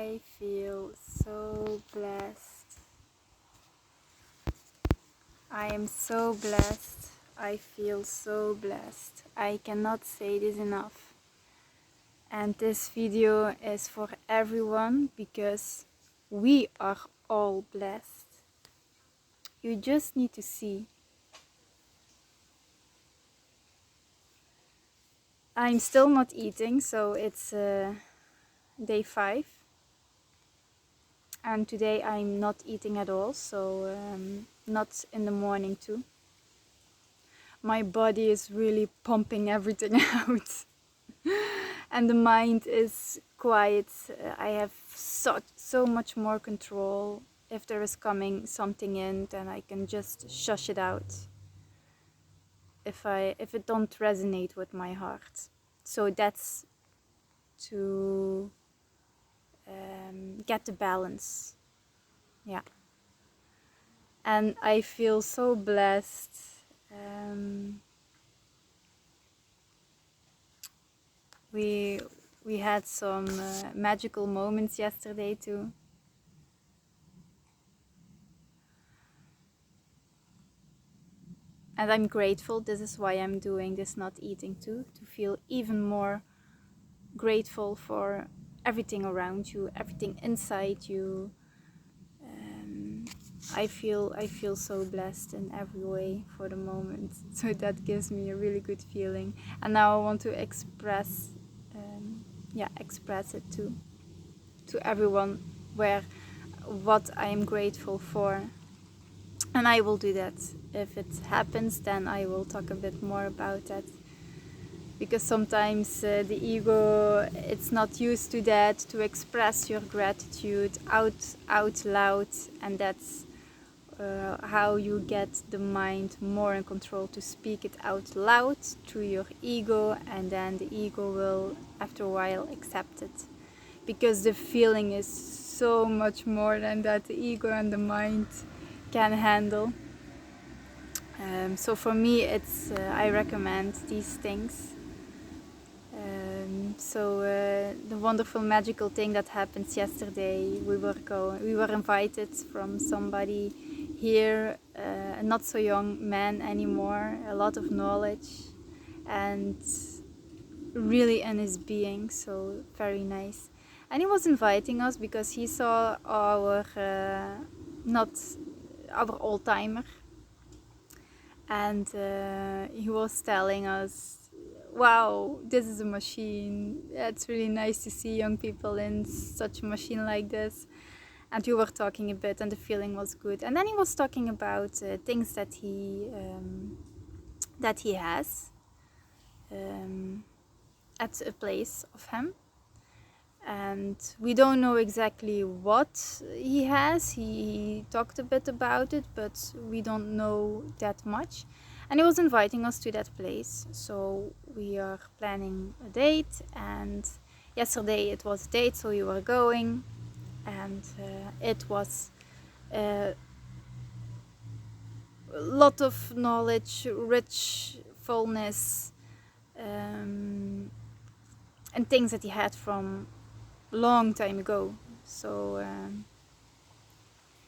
I feel so blessed. I am so blessed. I feel so blessed. I cannot say this enough. And this video is for everyone because we are all blessed. You just need to see. I'm still not eating, so it's day 5. And today I'm not eating at all, so not in the morning too. My body is really pumping everything out. And the mind is quiet. I have so much more control. If there is coming something in, then I can just shush it out. If it don't resonate with my heart. So that's to get the balance. Yeah. And I feel so blessed. We had some magical moments yesterday too. And I'm grateful. This is why I'm doing this not eating too, to feel even more grateful for everything around you, everything inside you. I feel so blessed in every way for the moment. So that gives me a really good feeling. And now I want to express it to everyone what I am grateful for. And I will do that. If it happens, then I will talk a bit more about that. Because sometimes the ego, it's not used to that, to express your gratitude out loud. And that's how you get the mind more in control, to speak it out loud through your ego. And then the ego will, after a while, accept it. Because the feeling is so much more than that the ego and the mind can handle. So for me, it's I recommend these things. The wonderful magical thing that happened yesterday, we were invited from somebody here, a not so young man anymore, a lot of knowledge and really in his being, so very nice. And he was inviting us because he saw our old timer, and he was telling us, wow, this is a machine. It's really nice to see young people in such a machine like this. And we were talking a bit, and the feeling was good. And then he was talking about things that he has at a place of him. And we don't know exactly what he has. He talked a bit about it, but we don't know that much. And he was inviting us to that place. So we are planning a date. And yesterday it was a date, so we were going. And it was a lot of knowledge, rich fullness, and things that he had from long time ago. So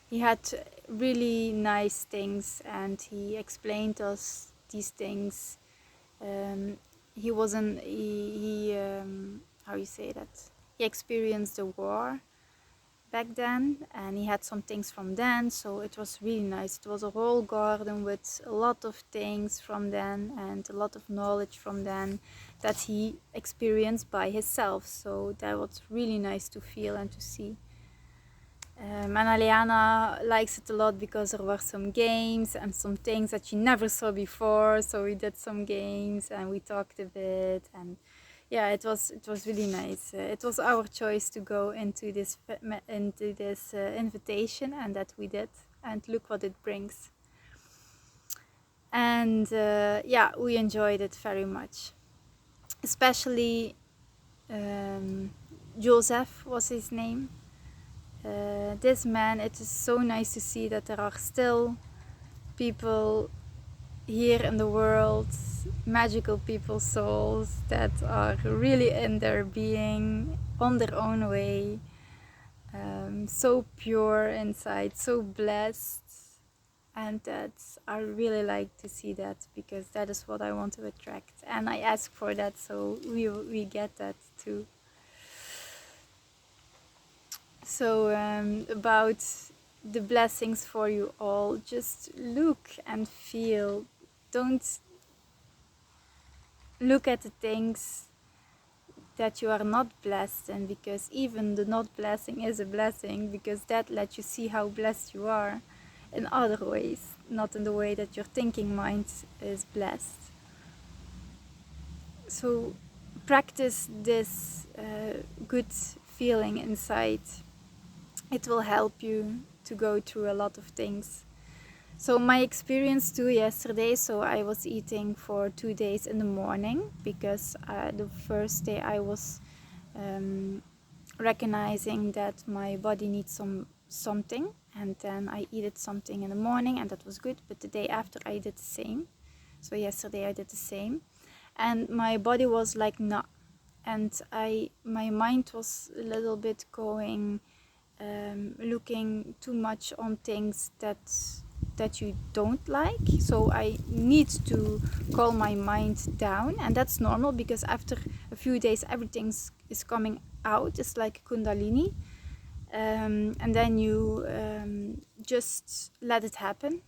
he had really nice things, and he explained us these things. He wasn't he how you say that, he experienced the war back then, and he had some things from then, so it was really nice. It was a whole garden with a lot of things from then and a lot of knowledge from then that he experienced by himself. So that was really nice to feel and to see. And Aliana likes it a lot because there were some games and some things that she never saw before. So we did some games and we talked a bit, and yeah, it was really nice. It was our choice to go into this invitation, and that we did. And look what it brings. And yeah, we enjoyed it very much. Especially Joseph was his name. This man, it is so nice to see that there are still people here in the world, magical people, souls that are really in their being, on their own way, so pure inside, so blessed. And I really like to see that, because that is what I want to attract, and I ask for that, so we get that too. So about the blessings for you all, just look and feel. Don't look at the things that you are not blessed in, because even the not blessing is a blessing, because that lets you see how blessed you are in other ways, not in the way that your thinking mind is blessed. So practice this good feeling inside. It will help you to go through a lot of things. So my experience too yesterday, so I was eating for 2 days in the morning, because the first day I was recognizing that my body needs something, and then I eat something in the morning, and that was good. But the day after I did the same. So yesterday I did the same, and my body was like no, and my mind was a little bit going looking too much on things that you don't like. So I need to calm my mind down, and that's normal, because after a few days everything is coming out. It's like kundalini, and then you just let it happen.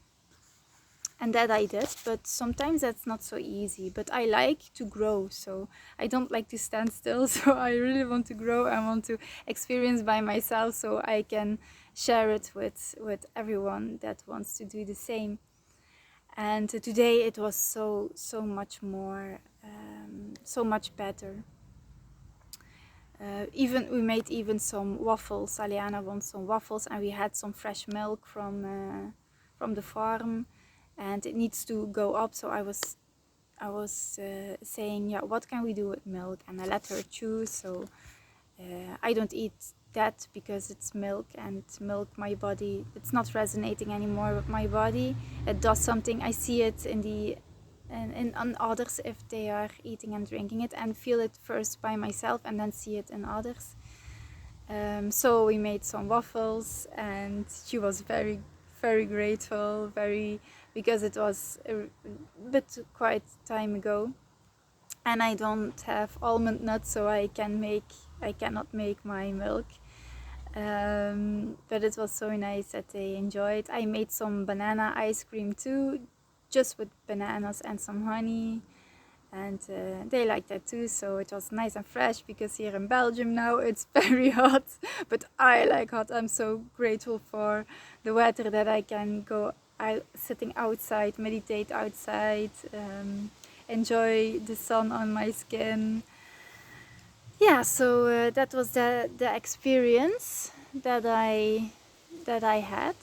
And that I did, but sometimes that's not so easy. But I like to grow, so I don't like to stand still. So I really want to grow. I want to experience by myself, so I can share it with everyone that wants to do the same. And today it was so much more, so much better. Even we made even some waffles. Aliana wants some waffles, and we had some fresh milk from the farm, and it needs to go up. So I was saying, yeah, what can we do with milk? And I let her choose. So I don't eat that, because it's milk, and milk, my body, it's not resonating anymore with my body. It does something. I see it on others if they are eating and drinking it, and feel it first by myself and then see it in others. So we made some waffles, and she was very grateful, because it was a bit quite time ago, and I don't have almond nuts, so I cannot make my milk. But it was so nice that they enjoyed. I made some banana ice cream too, just with bananas and some honey, and they liked that too. So it was nice and fresh, because here in Belgium now it's very hot, but I like hot. I'm so grateful for the weather, that I can go sitting outside, meditate outside, enjoy the sun on my skin. Yeah, so that was the experience that I had.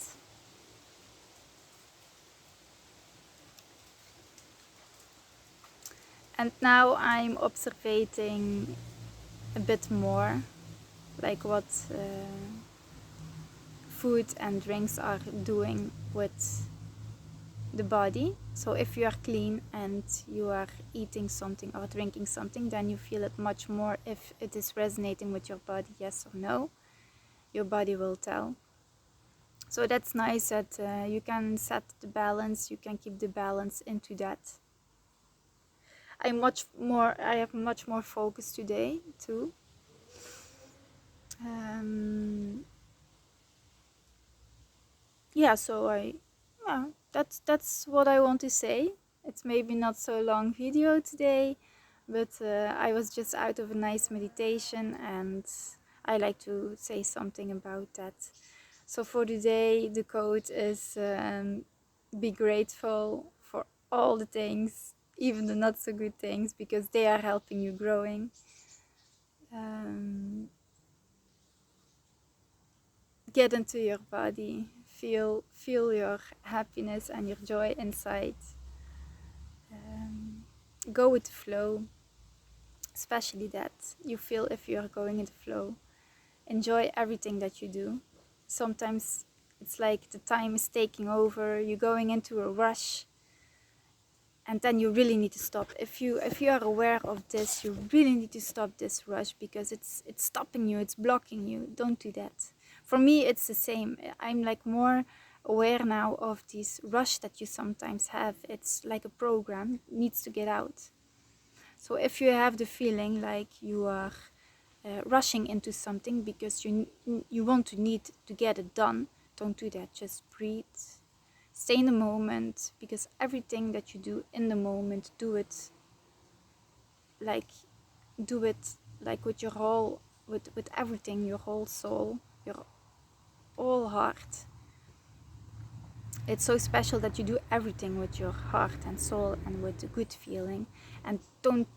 And now I'm observing a bit more, like what food and drinks are doing with the body. So if you are clean and you are eating something or drinking something, then you feel it much more if it is resonating with your body, yes or no. Your body will tell. So that's nice that you can set the balance, you can keep the balance into that. I have much more focus today too. Yeah, so that's what I want to say. It's maybe not so long video today, but I was just out of a nice meditation, and I like to say something about that. So for today, the quote is be grateful for all the things, even the not so good things, because they are helping you growing. Get into your body, feel your happiness and your joy inside. Go with the flow, especially that you feel if you are going in the flow. Enjoy everything that you do. Sometimes it's like the time is taking over, you're going into a rush, and then you really need to stop. If you are aware of this, you really need to stop this rush, because it's stopping you, it's blocking you. Don't do that. For me, it's the same. I'm like more aware now of this rush that you sometimes have. It's like a program, it needs to get out. So if you have the feeling like you are rushing into something because you want to need to get it done, don't do that. Just breathe, stay in the moment, because everything that you do in the moment, do it like with your whole, with everything, your whole soul, your whole heart. It's so special that you do everything with your heart and soul and with a good feeling, and don't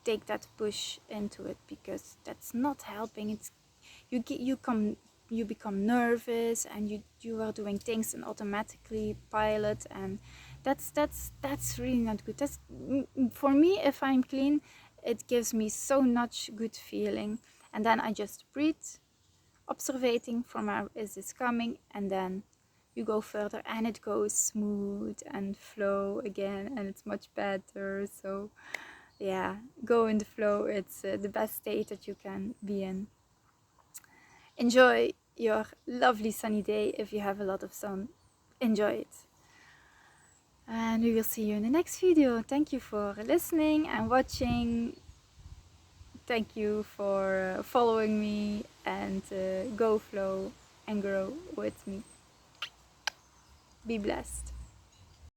take that push into it, because that's not helping. It's you become nervous, and you are doing things and automatically pilot, and that's really not good. That's for me. If I'm clean, it gives me so much good feeling, and then I just breathe, observating from where is this coming, and then you go further, and it goes smooth and flow again, and it's much better. So yeah, go in the flow. It's the best state that you can be in. Enjoy your lovely sunny day. If you have a lot of sun, enjoy it, and we will see you in the next video. Thank you for listening and watching. Thank you for following me, and go flow and grow with me. Be blessed.